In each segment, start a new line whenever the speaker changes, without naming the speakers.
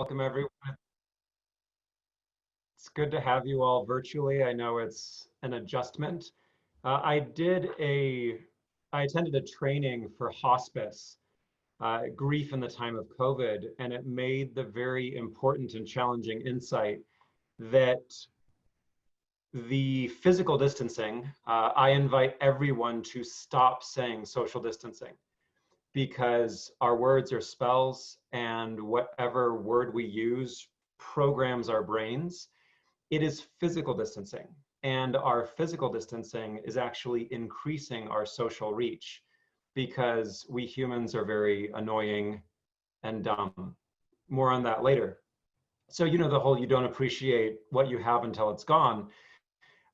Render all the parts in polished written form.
Welcome everyone. It's good to have you all virtually. I know it's an adjustment. I attended a training for hospice, grief in the time of COVID, and it made the very important and challenging insight that the physical distancing, I invite everyone to stop saying social distancing, because our words are spells, and whatever word we use programs our brains. It is physical distancing, and our physical distancing is actually increasing our social reach, because we humans are very annoying and dumb. More on that later. So, the whole you don't appreciate what you have until it's gone.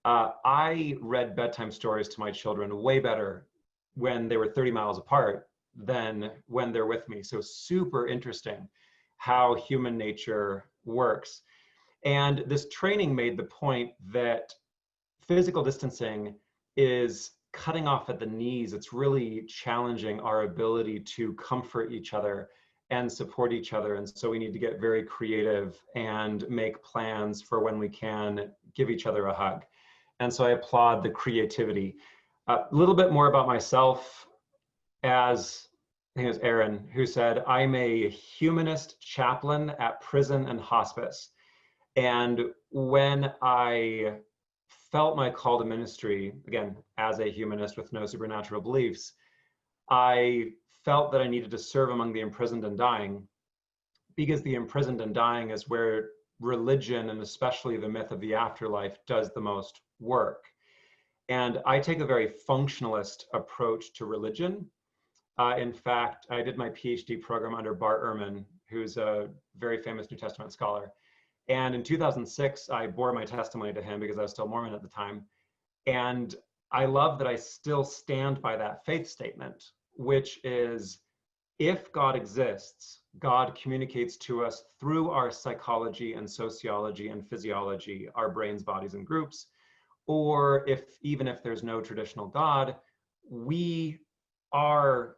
I read bedtime stories to my children way better when they were 30 miles apart than when they're with me. So super interesting how human nature works. And this training made the point that physical distancing is cutting off at the knees. It's really challenging our ability to comfort each other and support each other. And so we need to get very creative and make plans for when we can give each other a hug. And so I applaud the creativity. A little bit more about myself. As I think it was Aaron who said, I'm a humanist chaplain at prison and hospice. And when I felt my call to ministry, again, as a humanist with no supernatural beliefs, I felt that I needed to serve among the imprisoned and dying, because the imprisoned and dying is where religion, and especially the myth of the afterlife, does the most work. And I take a very functionalist approach to religion. In fact, I did my PhD program under Bart Ehrman, who's a very famous New Testament scholar. And in 2006, I bore my testimony to him because I was still Mormon at the time. And I love that I still stand by that faith statement, which is, if God exists, God communicates to us through our psychology and sociology and physiology, our brains, bodies, and groups. Or even if there's no traditional God, we are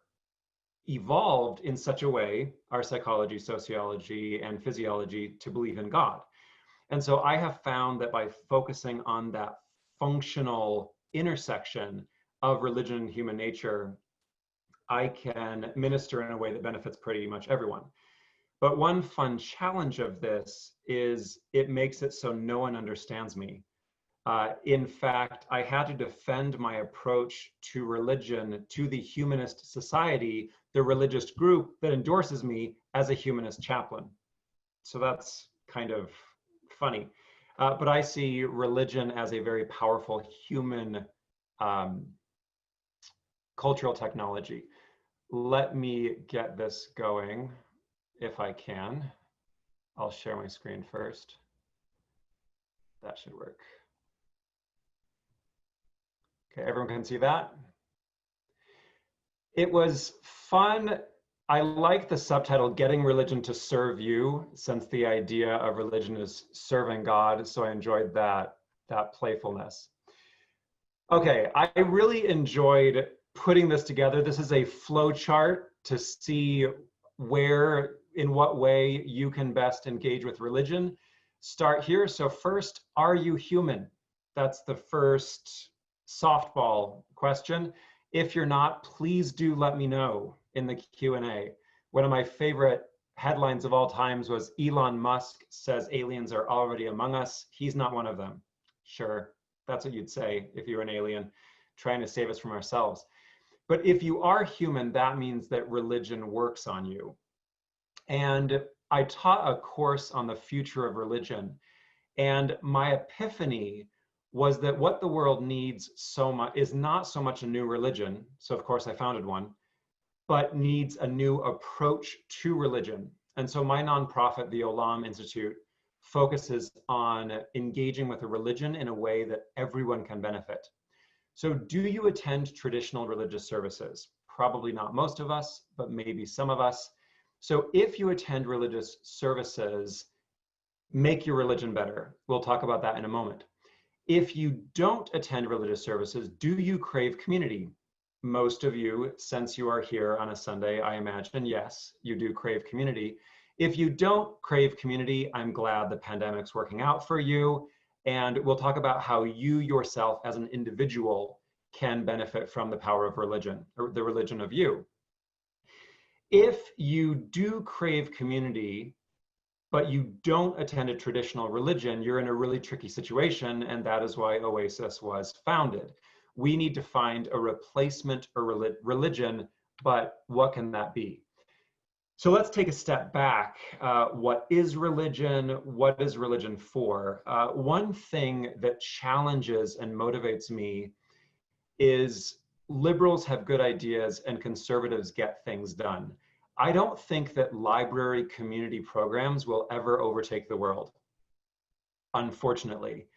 evolved in such a way, our psychology, sociology, and physiology, to believe in God. And so I have found that by focusing on that functional intersection of religion and human nature, I can minister in a way that benefits pretty much everyone. But one fun challenge of this is it makes it so no one understands me. In fact, I had to defend my approach to religion to the Humanist Society, the religious group that endorses me as a humanist chaplain. So that's kind of funny. But I see religion as a very powerful human cultural technology. Let me get this going if I can. I'll share my screen first. That should work. Okay, everyone can see that? It was fun. I like the subtitle, Getting Religion to Serve You, since the idea of religion is serving God, so I enjoyed that playfulness. Okay, I really enjoyed putting this together. This is a flow chart to see in what way you can best engage with religion. Start here. So first, are you human? That's the first softball question. If you're not, please do let me know in the Q&A. One of my favorite headlines of all times was Elon Musk says aliens are already among us. He's not one of them. Sure, that's what you'd say if you were an alien trying to save us from ourselves. But if you are human, that means that religion works on you. And I taught a course on the future of religion, and my epiphany was that what the world needs so much is not so much a new religion. So of course I founded one, but needs a new approach to religion. And so my nonprofit, the Olam Institute, focuses on engaging with a religion in a way that everyone can benefit. So do you attend traditional religious services? Probably not most of us, but maybe some of us. So if you attend religious services, make your religion better. We'll talk about that in a moment. If you don't attend religious services, do you crave community? Most of you, since you are here on a Sunday, I imagine, yes, you do crave community. If you don't crave community, I'm glad the pandemic's working out for you. And we'll talk about how you yourself as an individual can benefit from the power of religion, or the religion of you. If you do crave community, but you don't attend a traditional religion, you're in a really tricky situation, and that is why Oasis was founded. We need to find a replacement or religion, but what can that be? So let's take a step back. What is religion? What is religion for? One thing that challenges and motivates me is liberals have good ideas and conservatives get things done. I don't think that library community programs will ever overtake the world, unfortunately.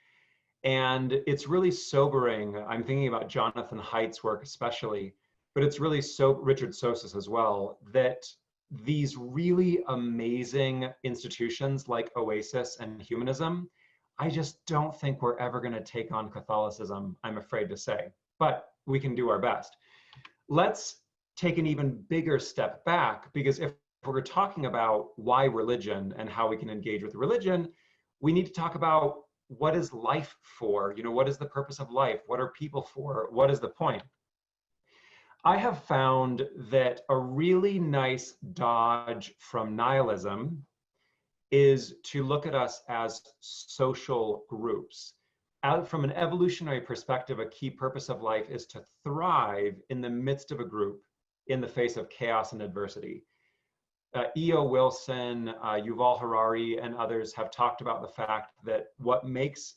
And it's really sobering. I'm thinking about Jonathan Haidt's work especially, but it's really Richard Sosis as well, that these really amazing institutions like Oasis and Humanism, I just don't think we're ever going to take on Catholicism, I'm afraid to say, but we can do our best. Let's take an even bigger step back, because if we're talking about why religion and how we can engage with religion, we need to talk about what is life for? You know, what is the purpose of life? What are people for? What is the point? I have found that a really nice dodge from nihilism is to look at us as social groups. From an evolutionary perspective, a key purpose of life is to thrive in the midst of a group in the face of chaos and adversity. E.O. Wilson, Yuval Harari, and others have talked about the fact that what makes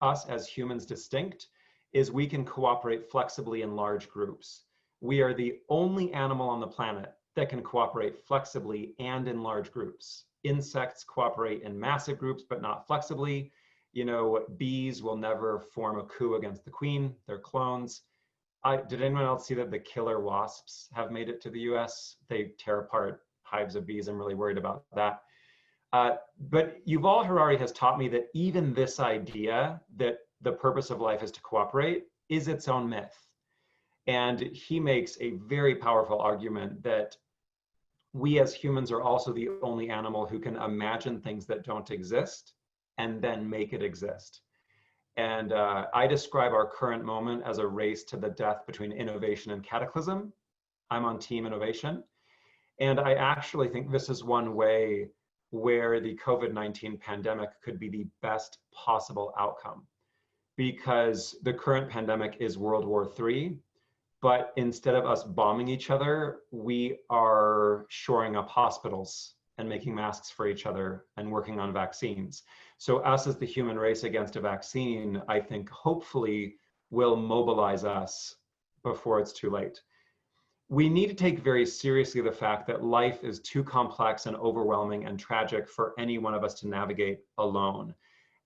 us as humans distinct is we can cooperate flexibly in large groups. We are the only animal on the planet that can cooperate flexibly and in large groups. Insects cooperate in massive groups, but not flexibly. You know, bees will never form a coup against the queen, they're clones. Did anyone else see that the killer wasps have made it to the US? They tear apart hives of bees. I'm really worried about that. But Yuval Harari has taught me that even this idea that the purpose of life is to cooperate is its own myth. And he makes a very powerful argument that we as humans are also the only animal who can imagine things that don't exist and then make it exist. And I describe our current moment as a race to the death between innovation and cataclysm. I'm on team innovation. And I actually think this is one way where the COVID-19 pandemic could be the best possible outcome, because the current pandemic is World War III. But instead of us bombing each other, we are shoring up hospitals and making masks for each other and working on vaccines. So us as the human race against a vaccine, I think hopefully will mobilize us before it's too late. We need to take very seriously the fact that life is too complex and overwhelming and tragic for any one of us to navigate alone.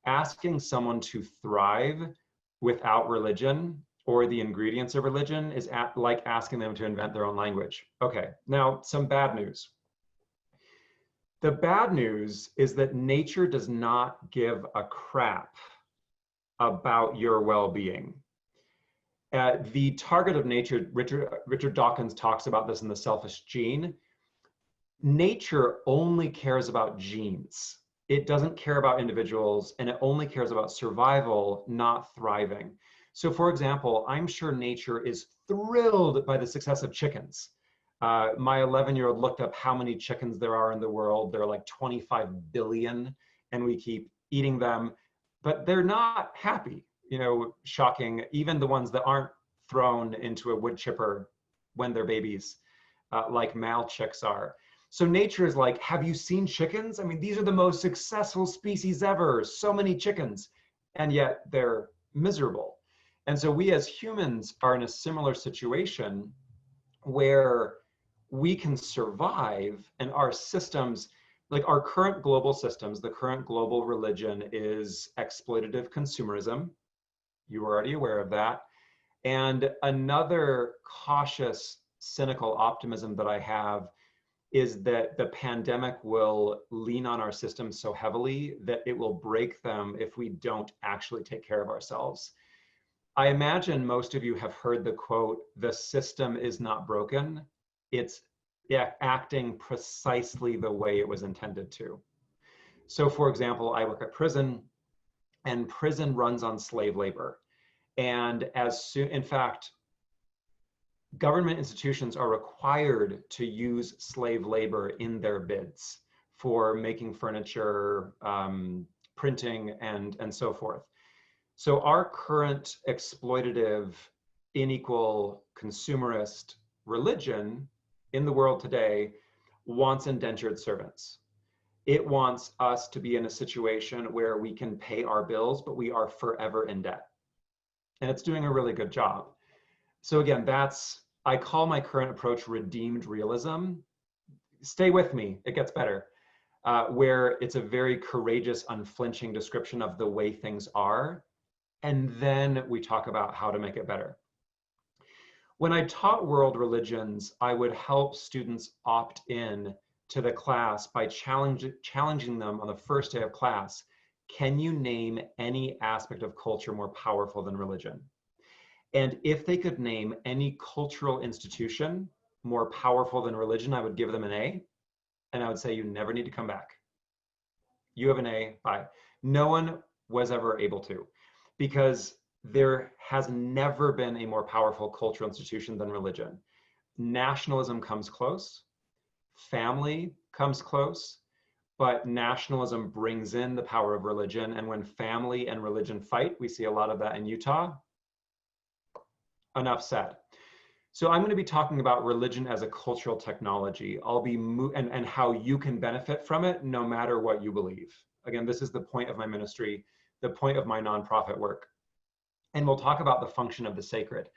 Asking someone to thrive without religion or the ingredients of religion is like asking them to invent their own language. Okay, now some bad news. The bad news is that nature does not give a crap about your well-being. The target of nature, Richard Dawkins talks about this in The Selfish Gene. Nature only cares about genes. It doesn't care about individuals, and it only cares about survival, not thriving. So for example, I'm sure nature is thrilled by the success of chickens. My 11-year-old looked up how many chickens there are in the world. There are like 25 billion, and we keep eating them, but they're not happy. You know, shocking, even the ones that aren't thrown into a wood chipper when they're babies, like male chicks are. So nature is like, have you seen chickens? I mean, these are the most successful species ever, so many chickens, and yet they're miserable. And so we as humans are in a similar situation where we can survive, and our systems, like our current global systems, the current global religion is exploitative consumerism. You were already aware of that. And another cautious, cynical optimism that I have is that the pandemic will lean on our systems so heavily that it will break them if we don't actually take care of ourselves. I imagine most of you have heard the quote, "The system is not broken, it's yeah, acting precisely the way it was intended to. So for example, I work at prison, and prison runs on slave labor. And as soon, in fact, government institutions are required to use slave labor in their bids for making furniture, printing, and so forth. So our current exploitative, unequal, consumerist religion in the world today wants indentured servants. It wants us to be in a situation where we can pay our bills, but we are forever in debt. And it's doing a really good job. So again, I call my current approach redeemed realism. Stay with me, it gets better. Where it's a very courageous, unflinching description of the way things are. And then we talk about how to make it better. When I taught world religions, I would help students opt in to the class by challenging them on the first day of class. Can you name any aspect of culture more powerful than religion? And if they could name any cultural institution more powerful than religion, I would give them an A. And I would say, you never need to come back. You have an A, bye. No one was ever able to, because there has never been a more powerful cultural institution than religion. Nationalism comes close, family comes close, but nationalism brings in the power of religion. And when family and religion fight, we see a lot of that in Utah. Enough said. So I'm going to be talking about religion as a cultural technology. I'll be and how you can benefit from it no matter what you believe. Again, this is the point of my ministry, the point of my nonprofit work. And we'll talk about the function of the sacred.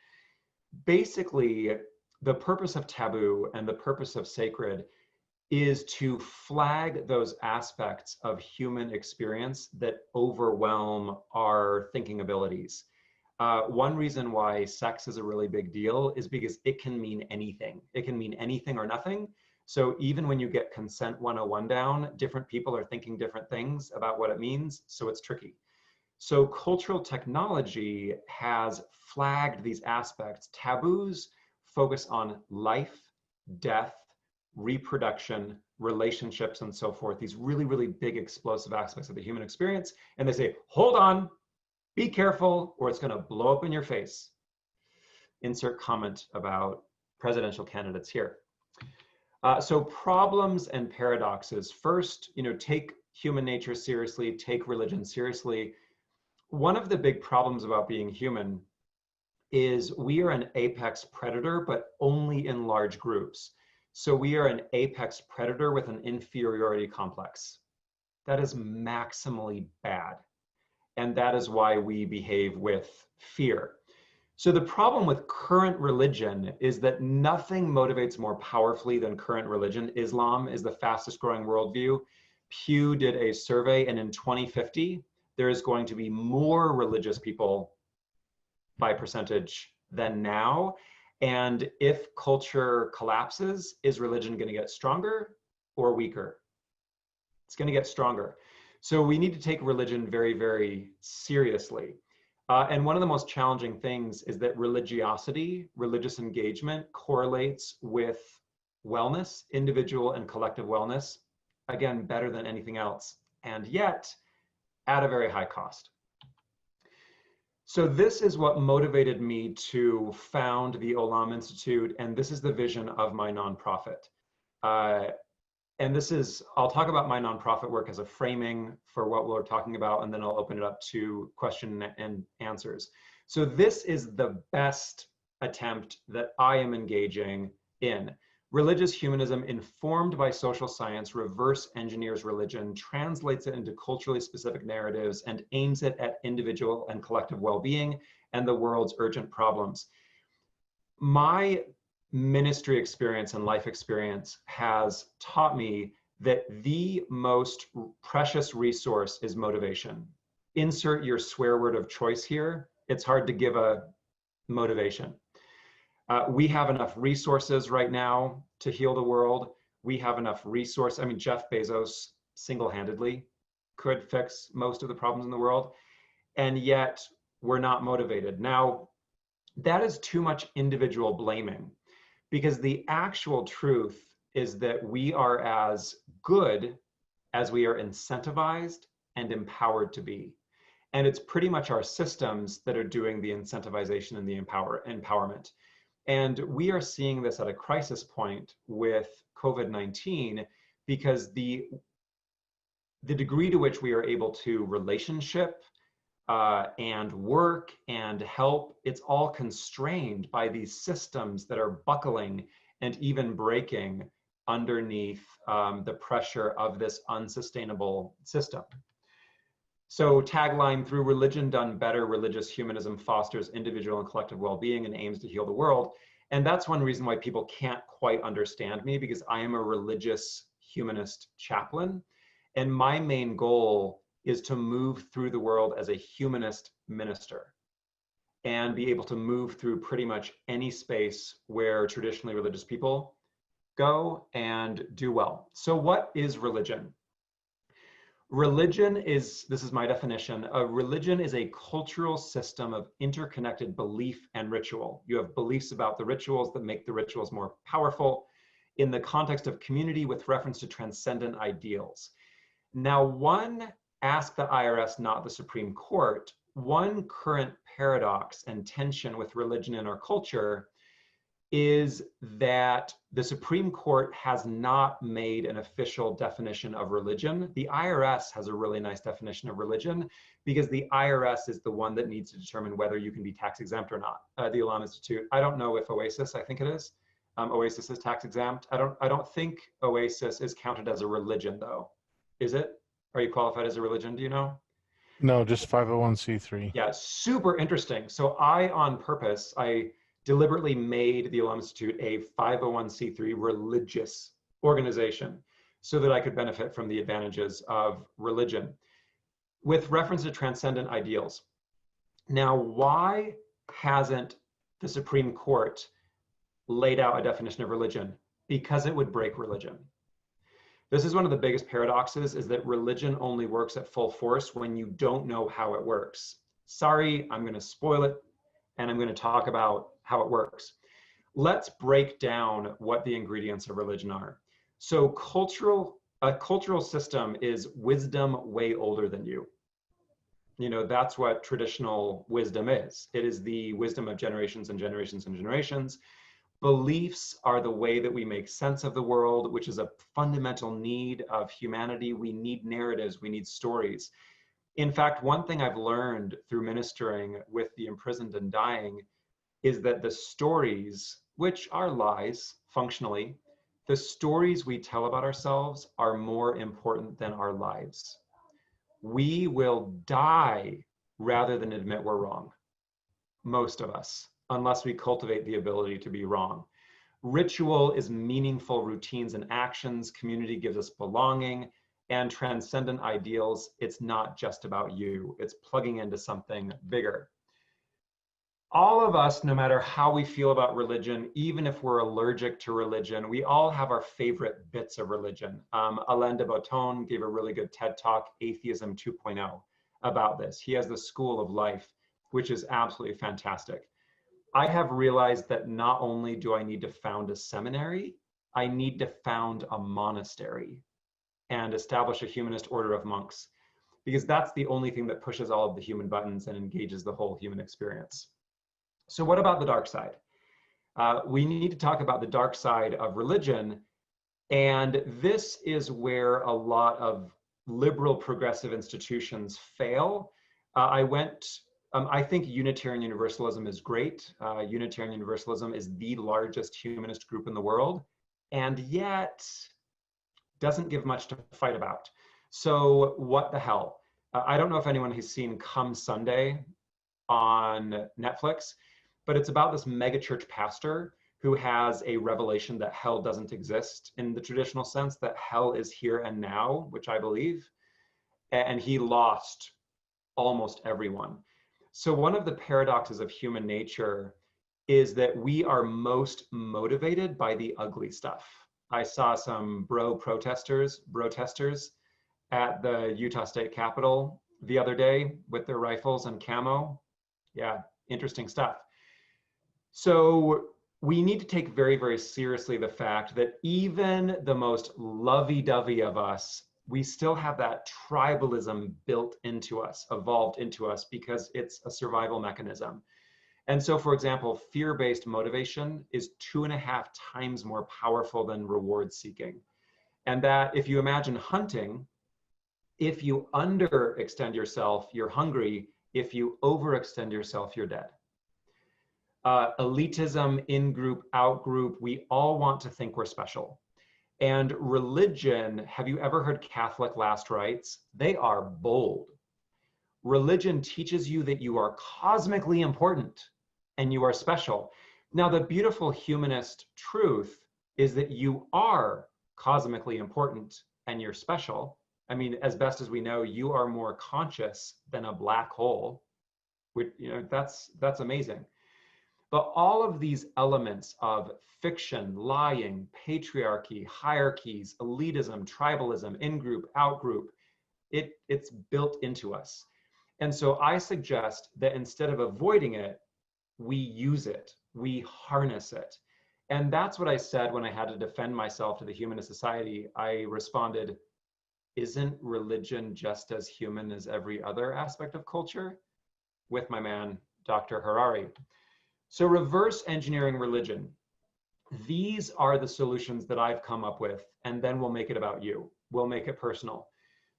Basically, the purpose of taboo and the purpose of sacred is to flag those aspects of human experience that overwhelm our thinking abilities. One reason why sex is a really big deal is because it can mean anything. It can mean anything or nothing. So even when you get consent 101 down, different people are thinking different things about what it means, so it's tricky. So cultural technology has flagged these aspects. Taboos focus on life, death, reproduction, relationships, and so forth. These really, really big explosive aspects of the human experience. And they say, hold on, be careful, or it's going to blow up in your face. Insert comment about presidential candidates here. So problems and paradoxes. First, take human nature seriously, take religion seriously. One of the big problems about being human is we are an apex predator, but only in large groups. So we are an apex predator with an inferiority complex. That is maximally bad. And that is why we behave with fear. So the problem with current religion is that nothing motivates more powerfully than current religion. Islam is the fastest growing worldview. Pew did a survey, and in 2050, there is going to be more religious people by percentage than now. And if culture collapses, is religion going to get stronger or weaker? It's going to get stronger. So we need to take religion very, very seriously. And one of the most challenging things is that religiosity, religious engagement, correlates with wellness, individual and collective wellness, again, better than anything else, and yet at a very high cost. So this is what motivated me to found the Olam Institute, and this is the vision of my nonprofit. And I'll talk about my nonprofit work as a framing for what we're talking about, and then I'll open it up to question and answers. So this is the best attempt that I am engaging in. Religious humanism, informed by social science, reverse engineers religion, translates it into culturally specific narratives, and aims it at individual and collective well-being and the world's urgent problems. My ministry experience and life experience has taught me that the most precious resource is motivation. Insert your swear word of choice here. It's hard to give a motivation. We have enough resources right now to heal the world. We have enough resources. I mean, Jeff Bezos single-handedly could fix most of the problems in the world, and yet we're not motivated. Now, that is too much individual blaming, because the actual truth is that we are as good as we are incentivized and empowered to be. And it's pretty much our systems that are doing the incentivization and the empowerment. And we are seeing this at a crisis point with COVID-19 because the degree to which we are able to relationship and work and help, it's all constrained by these systems that are buckling and even breaking underneath the pressure of this unsustainable system. So tagline, through religion done better, religious humanism fosters individual and collective well-being and aims to heal the world. And that's one reason why people can't quite understand me, because I am a religious humanist chaplain. And my main goal is to move through the world as a humanist minister and be able to move through pretty much any space where traditionally religious people go and do well. So what is religion? Religion is, this is my definition, a religion is a cultural system of interconnected belief and ritual. You have beliefs about the rituals that make the rituals more powerful in the context of community with reference to transcendent ideals. Now, ask the IRS, not the Supreme Court, one current paradox and tension with religion in our culture is that the Supreme Court has not made an official definition of religion. The IRS has a really nice definition of religion because the IRS is the one that needs to determine whether you can be tax exempt or not. The Elam Institute, I don't know if Oasis, I think it is. Oasis is tax exempt. I don't think Oasis is counted as a religion though. Is it? Are you qualified as a religion? Do you know?
No, just 501c3.
Yeah, super interesting. So on purpose, I deliberately made the Elam Institute a 501c3 religious organization so that I could benefit from the advantages of religion with reference to transcendent ideals. Now, why hasn't the Supreme Court laid out a definition of religion? Because it would break religion. This is one of the biggest paradoxes, is that religion only works at full force when you don't know how it works. Sorry, I'm going to spoil it, and I'm going to talk about how it works. Let's break down what the ingredients of religion are. So a cultural system is wisdom way older than you. You know, that's what traditional wisdom is. It is the wisdom of generations and generations and generations. Beliefs are the way that we make sense of the world, which is a fundamental need of humanity. We need narratives, we need stories. In fact, one thing I've learned through ministering with the imprisoned and dying is that the stories, which are lies functionally, the stories we tell about ourselves are more important than our lives. We will die rather than admit we're wrong, most of us, unless we cultivate the ability to be wrong. Ritual is meaningful routines and actions. Community gives us belonging, and transcendent ideals, it's not just about you. It's plugging into something bigger. All of us, no matter how we feel about religion, even if we're allergic to religion, we all have our favorite bits of religion. Alain de Botton gave a really good TED Talk, Atheism 2.0, about this. He has the School of Life, which is absolutely fantastic. I have realized that not only do I need to found a seminary, I need to found a monastery and establish a humanist order of monks, because that's the only thing that pushes all of the human buttons and engages the whole human experience. So what about the dark side? We need to talk about the dark side of religion. And this is where a lot of liberal progressive institutions fail. I think Unitarian Universalism is great. Unitarian Universalism is the largest humanist group in the world, and yet doesn't give much to fight about. So what the hell? I don't know if anyone has seen Come Sunday on Netflix, but it's about this megachurch pastor who has a revelation that hell doesn't exist in the traditional sense, that hell is here and now, which I believe, and he lost almost everyone. So one of the paradoxes of human nature is that we are most motivated by the ugly stuff. I saw some protesters at the Utah State Capitol the other day with their rifles and camo. Yeah, interesting stuff. So we need to take very, very seriously the fact that even the most lovey-dovey of us, we still have that tribalism built into us, evolved into us, because it's a survival mechanism. And so, for example, fear-based motivation is 2.5 times more powerful than reward seeking. And that, if you imagine hunting, if you underextend yourself, you're hungry. If you overextend yourself, you're dead. Elitism, in-group, out-group, we all want to think we're special. And religion, have you ever heard Catholic last rites? They are bold. Religion teaches you that you are cosmically important and you are special. Now, the beautiful humanist truth is that you are cosmically important and you're special. I mean, as best as we know, you are more conscious than a black hole. Which, you know, that's amazing. But all of these elements of fiction, lying, patriarchy, hierarchies, elitism, tribalism, in-group, out-group, it's built into us. And so I suggest that instead of avoiding it, we use it, we harness it. And that's what I said when I had to defend myself to the Humanist Society. I responded, isn't religion just as human as every other aspect of culture? With my man, Dr. Harari. So reverse engineering religion. These are the solutions that I've come up with, and then we'll make it about you. We'll make it personal.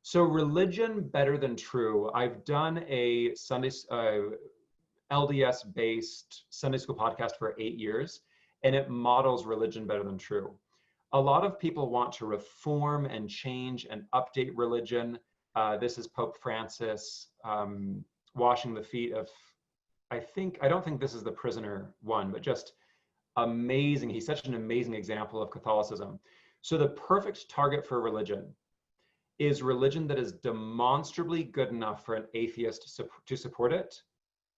So religion better than true. I've done a LDS-based Sunday school podcast for 8 years, and it models religion better than true. A lot of people want to reform and change and update religion. This is Pope Francis washing the feet of, I don't think this is the prisoner one, but just amazing. He's such an amazing example of Catholicism. So the perfect target for religion is religion that is demonstrably good enough for an atheist to support it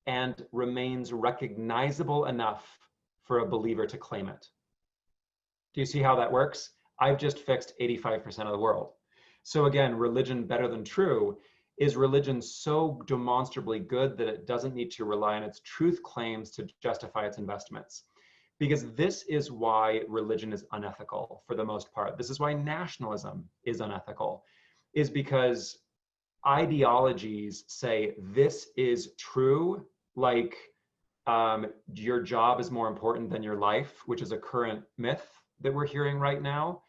and remains recognizable enough for a believer to claim it. Do you see how that works? I've just fixed 85% of the world. So again, religion better than true is religion so demonstrably good that it doesn't need to rely on its truth claims to justify its investments. Because this is why religion is unethical for the most part. This is why nationalism is unethical, is because ideologies say this is true, like your job is more important than your life, which is a current myth that we're hearing right now.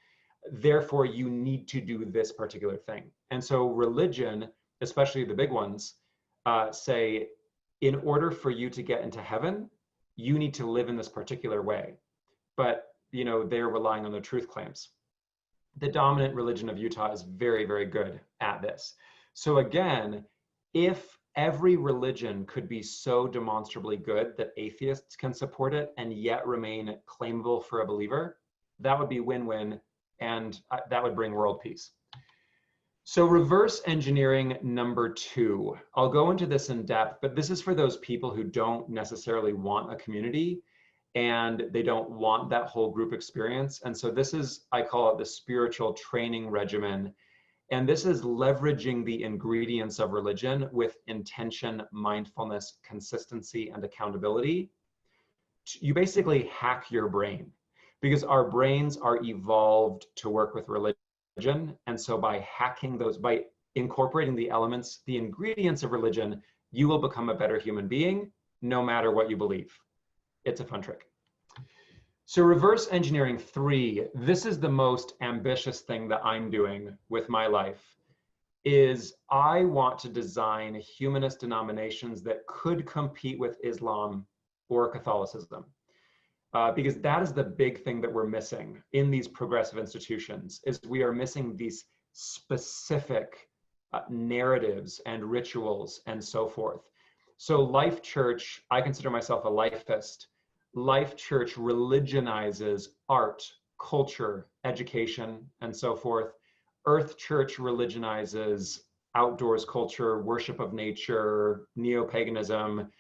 Therefore, you need to do this particular thing. And so religion, especially the big ones, say, in order for you to get into heaven, you need to live in this particular way. But, you know, they're relying on the truth claims. The dominant religion of Utah is very, very good at this. So again, if every religion could be so demonstrably good that atheists can support it and yet remain claimable for a believer, that would be win-win, and that would bring world peace. So reverse engineering number 2. I'll go into this in depth, but this is for those people who don't necessarily want a community and they don't want that whole group experience. And so this is, I call it the spiritual training regimen. And this is leveraging the ingredients of religion with intention, mindfulness, consistency, and accountability. You basically hack your brain because our brains are evolved to work with religion. And so by hacking those, by incorporating the elements, the ingredients of religion, you will become a better human being, no matter what you believe. It's a fun trick. So reverse engineering 3, this is the most ambitious thing that I'm doing with my life, is I want to design humanist denominations that could compete with Islam or Catholicism. Because that is the big thing that we're missing in these progressive institutions, is we are missing these specific narratives and rituals and so forth. So Life Church, I consider myself a lifeist. Life Church religionizes art, culture, education, and so forth. Earth Church religionizes outdoors culture, worship of nature, neo-paganism,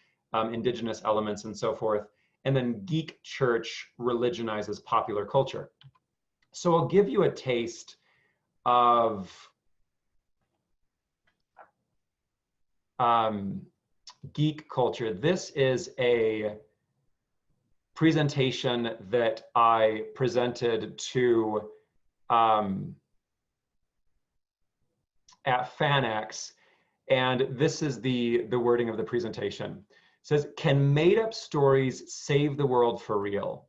indigenous elements, and so forth. And then Geek Church religionizes popular culture. So I'll give you a taste of geek culture. This is a presentation that I presented to at FanX, and this is the wording of the presentation. It says, "Can made-up stories save the world for real?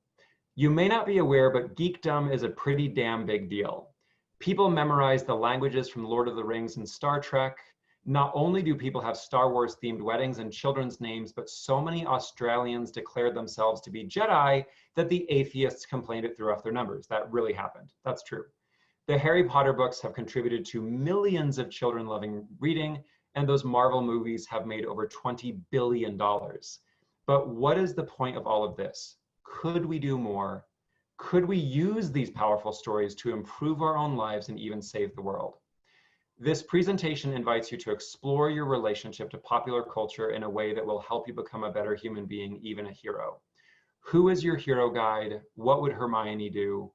You may not be aware, but geekdom is a pretty damn big deal. People memorize the languages from Lord of the Rings and Star Trek. Not only do people have Star Wars themed weddings and children's names, but so many Australians declared themselves to be Jedi that the atheists complained it threw off their numbers." That really happened. That's true. The Harry Potter books have contributed to millions of children loving reading, and those Marvel movies have made over $20 billion. But what is the point of all of this? Could we do more? Could we use these powerful stories to improve our own lives and even save the world? This presentation invites you to explore your relationship to popular culture in a way that will help you become a better human being, even a hero. Who is your hero guide? What would Hermione do?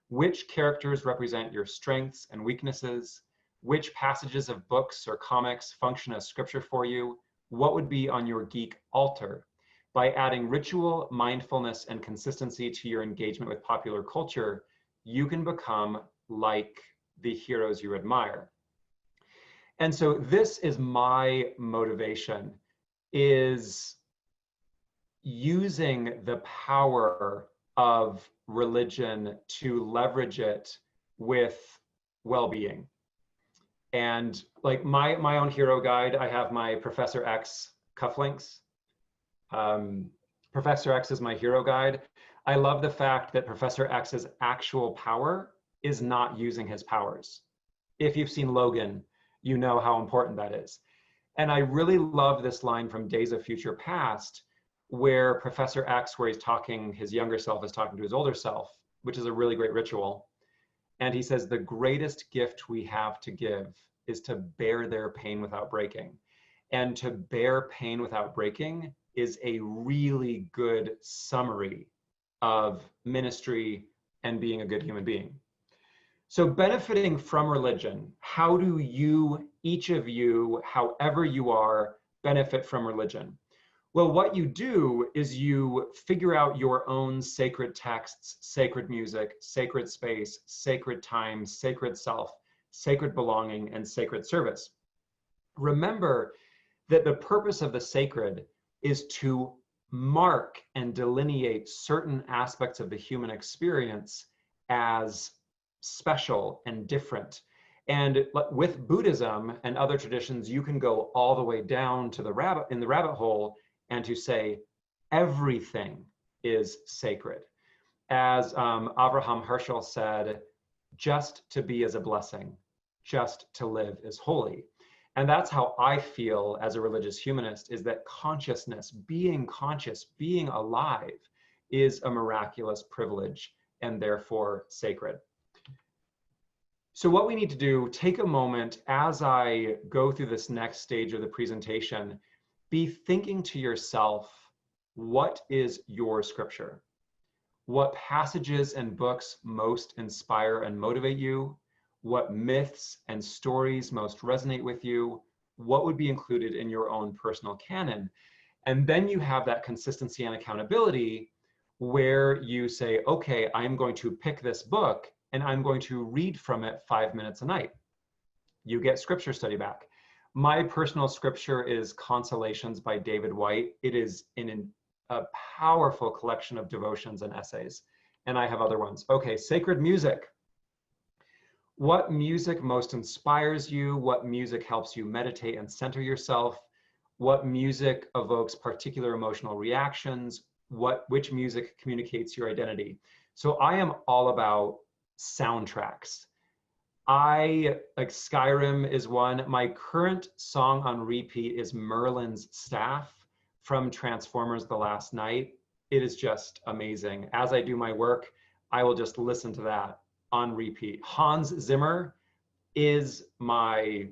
Which characters represent your strengths and weaknesses? Which passages of books or comics function as scripture for you? What would be on your geek altar? By adding ritual, mindfulness, and consistency to your engagement with popular culture, you can become like the heroes you admire. And so this is my motivation, is using the power of religion to leverage it with well-being. And like my own hero guide, I have my Professor X cufflinks. Professor X is my hero guide. I love the fact that Professor X's actual power is not using his powers. If you've seen Logan, you know how important that is. And I really love this line from Days of Future Past, where Professor X, where he's talking, his younger self is talking to his older self, which is a really great ritual. And he says, the greatest gift we have to give is to bear their pain without breaking. And to bear pain without breaking is a really good summary of ministry and being a good human being. So benefiting from religion, how do you, each of you, however you are, benefit from religion? Well, what you do is you figure out your own sacred texts, sacred music, sacred space, sacred time, sacred self, sacred belonging, and sacred service. Remember that the purpose of the sacred is to mark and delineate certain aspects of the human experience as special and different. And with Buddhism and other traditions, you can go all the way down to the rabbit hole and to say everything is sacred. As Abraham Herschel said, just to be is a blessing, just to live is holy. And that's how I feel as a religious humanist, is that consciousness, being conscious, being alive, is a miraculous privilege and therefore sacred. So what we need to do, take a moment as I go through this next stage of the presentation, be thinking to yourself, what is your scripture? What passages and books most inspire and motivate you? What myths and stories most resonate with you? What would be included in your own personal canon? And then you have that consistency and accountability where you say, okay, I'm going to pick this book and I'm going to read from it 5 minutes a night. You get scripture study back. My personal scripture is Consolations by David White. It is in a powerful collection of devotions and essays. And I have other ones. Okay, sacred music. What music most inspires you? What music helps you meditate and center yourself? What music evokes particular emotional reactions? Which music communicates your identity? So I am all about soundtracks. Like Skyrim is one. My current song on repeat is Merlin's Staff from Transformers: The Last Knight. It is just amazing. As I do my work, I will just listen to that on repeat. Hans Zimmer is my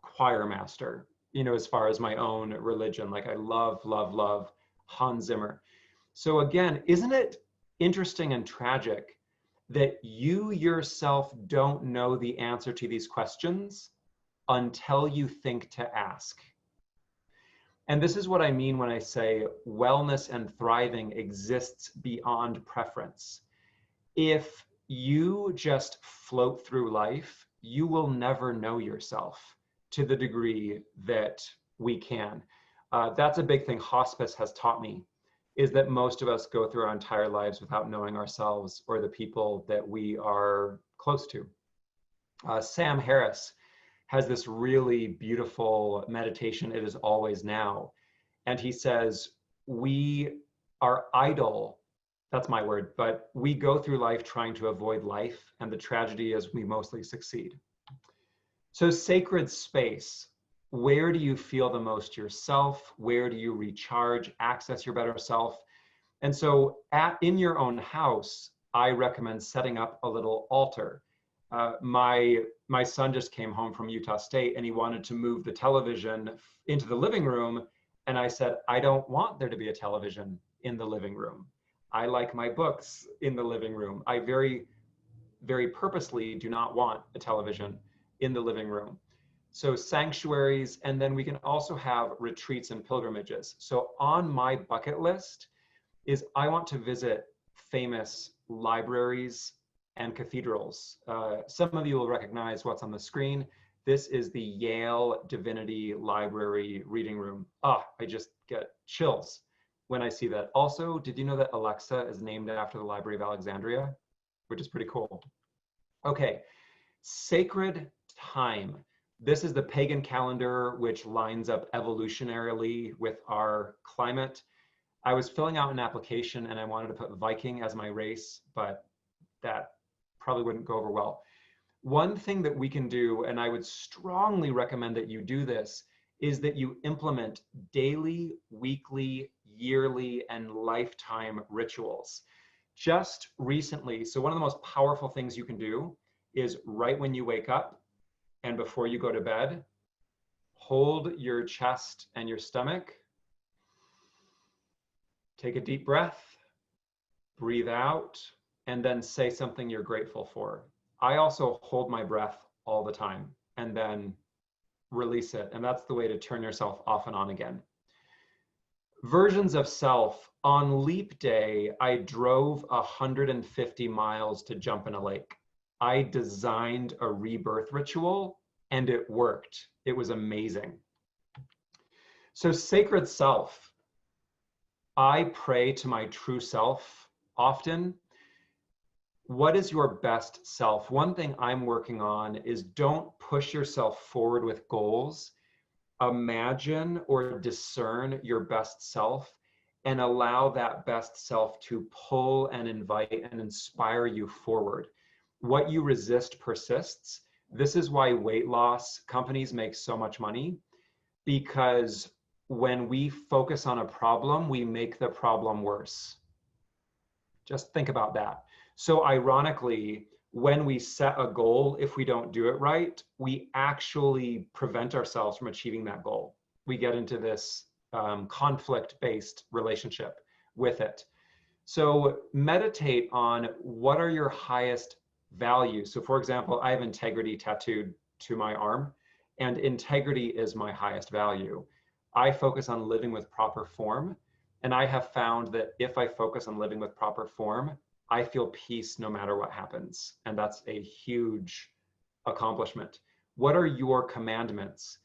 choir master, you know, as far as my own religion. Like I love, love, love Hans Zimmer. So again, isn't it interesting and tragic that you yourself don't know the answer to these questions until you think to ask? And this is what I mean when I say wellness and thriving exists beyond preference. If you just float through life, you will never know yourself to the degree that we can. That's a big thing hospice has taught me, is that most of us go through our entire lives without knowing ourselves or the people that we are close to. Sam Harris has this really beautiful meditation, It Is Always Now. And he says, we are idle, that's my word, but we go through life trying to avoid life, and the tragedy is we mostly succeed. So sacred space, where do you feel the most yourself? Where do you recharge, access your better self? And so in your own house, I recommend setting up a little altar. My son just came home from Utah State and he wanted to move the television into the living room. And I said, I don't want there to be a television in the living room. I like my books in the living room. I very, very purposely do not want a television in the living room. So sanctuaries, and then we can also have retreats and pilgrimages. So on my bucket list is I want to visit famous libraries and cathedrals. Some of you will recognize what's on the screen. This is the Yale Divinity Library reading room. I just get chills when I see that. Also, did you know that Alexa is named after the Library of Alexandria, which is pretty cool. Okay, sacred time. This is the pagan calendar, which lines up evolutionarily with our climate. I was filling out an application and I wanted to put Viking as my race, but that probably wouldn't go over well. One thing that we can do, and I would strongly recommend that you do this, is that you implement daily, weekly, yearly, and lifetime rituals. Just recently, so one of the most powerful things you can do is right when you wake up and before you go to bed, hold your chest and your stomach, take a deep breath, breathe out, and then say something you're grateful for. I also hold my breath all the time and then release it. And that's the way to turn yourself off and on again. Versions of self. On leap day, I drove 150 miles to jump in a lake. I designed a rebirth ritual and it worked. It was amazing. So sacred self. I pray to my true self often. What is your best self? One thing I'm working on is don't push yourself forward with goals. Imagine or discern your best self and allow that best self to pull and invite and inspire you forward. What you resist persists. This is why weight loss companies make so much money, because when we focus on a problem, we make the problem worse. Just think about that. So ironically, when we set a goal, if we don't do it right, we actually prevent ourselves from achieving that goal. We get into this conflict-based relationship with it. So meditate on what are your highest values. So for example, I have integrity tattooed to my arm, and integrity is my highest value. I focus on living with proper form, and I have found that if I focus on living with proper form, I feel peace no matter what happens. And that's a huge accomplishment. What are your commandments?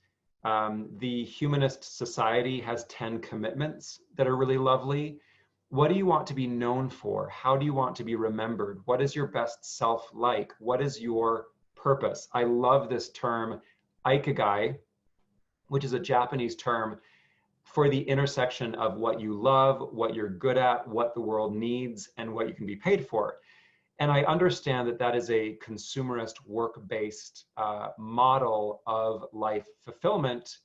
The Humanist Society has 10 commitments that are really lovely. What do you want to be known for? How do you want to be remembered? What is your best self like? What is your purpose? I love this term, ikigai, which is a Japanese term for the intersection of what you love, what you're good at, what the world needs, and what you can be paid for. And I understand that that is a consumerist, work-based model of life fulfillment,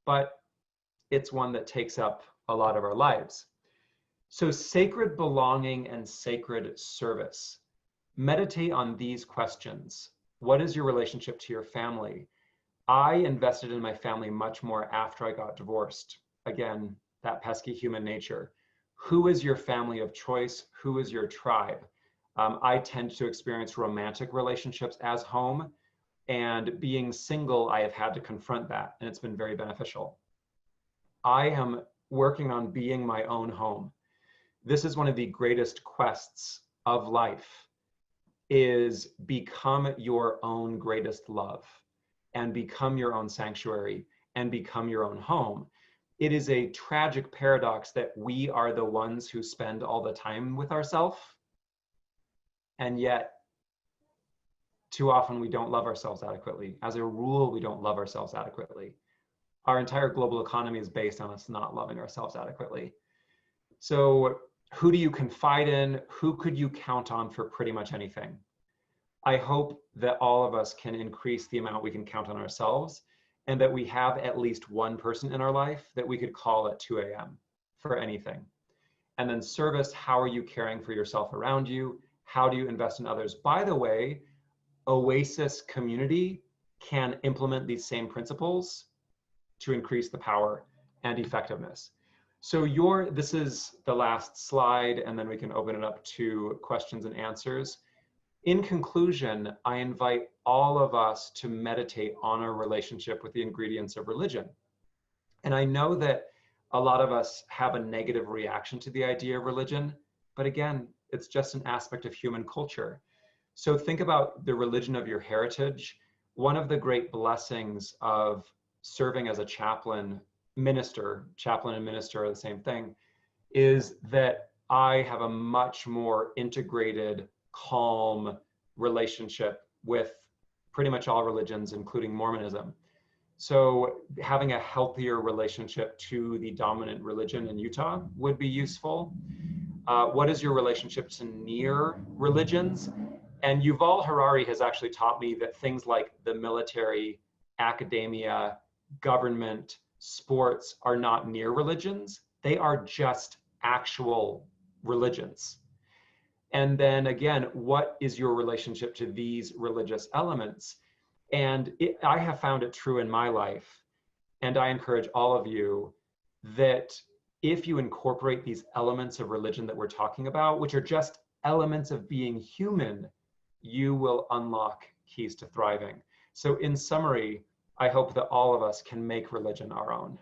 but it's one that takes up a lot of our lives. So sacred belonging and sacred service. Meditate on these questions. What is your relationship to your family? I invested in my family much more after I got divorced. Again, that pesky human nature. Who is your family of choice? Who is your tribe? I tend to experience romantic relationships as home, and being single, I have had to confront that, and it's been very beneficial. I am working on being my own home. This is one of the greatest quests of life, is become your own greatest love and become your own sanctuary and become your own home. It is a tragic paradox that we are the ones who spend all the time with ourselves, and yet too often we don't love ourselves adequately. As a rule, we don't love ourselves adequately. Our entire global economy is based on us not loving ourselves adequately. So who do you confide in? Who could you count on for pretty much anything? I hope that all of us can increase the amount we can count on ourselves, and that we have at least one person in our life that we could call at 2 a.m. for anything. And then service, how are you caring for yourself around you? How do you invest in others? By the way, Oasis community can implement these same principles to increase the power and effectiveness. So this is the last slide, and then we can open it up to questions and answers. In conclusion, I invite all of us to meditate on our relationship with the ingredients of religion. And I know that a lot of us have a negative reaction to the idea of religion, but again, it's just an aspect of human culture. So think about the religion of your heritage. One of the great blessings of serving as a chaplain and minister are the same thing, is that I have a much more integrated, calm relationship with pretty much all religions, including Mormonism. So having a healthier relationship to the dominant religion in Utah would be useful. What is your relationship to near religions? And Yuval Harari has actually taught me that things like the military, academia, government, sports are not near religions. They are just actual religions. And then again, what is your relationship to these religious elements? And I have found it true in my life, and I encourage all of you, that if you incorporate these elements of religion that we're talking about, which are just elements of being human, you will unlock keys to thriving. So in summary, I hope that all of us can make religion our own.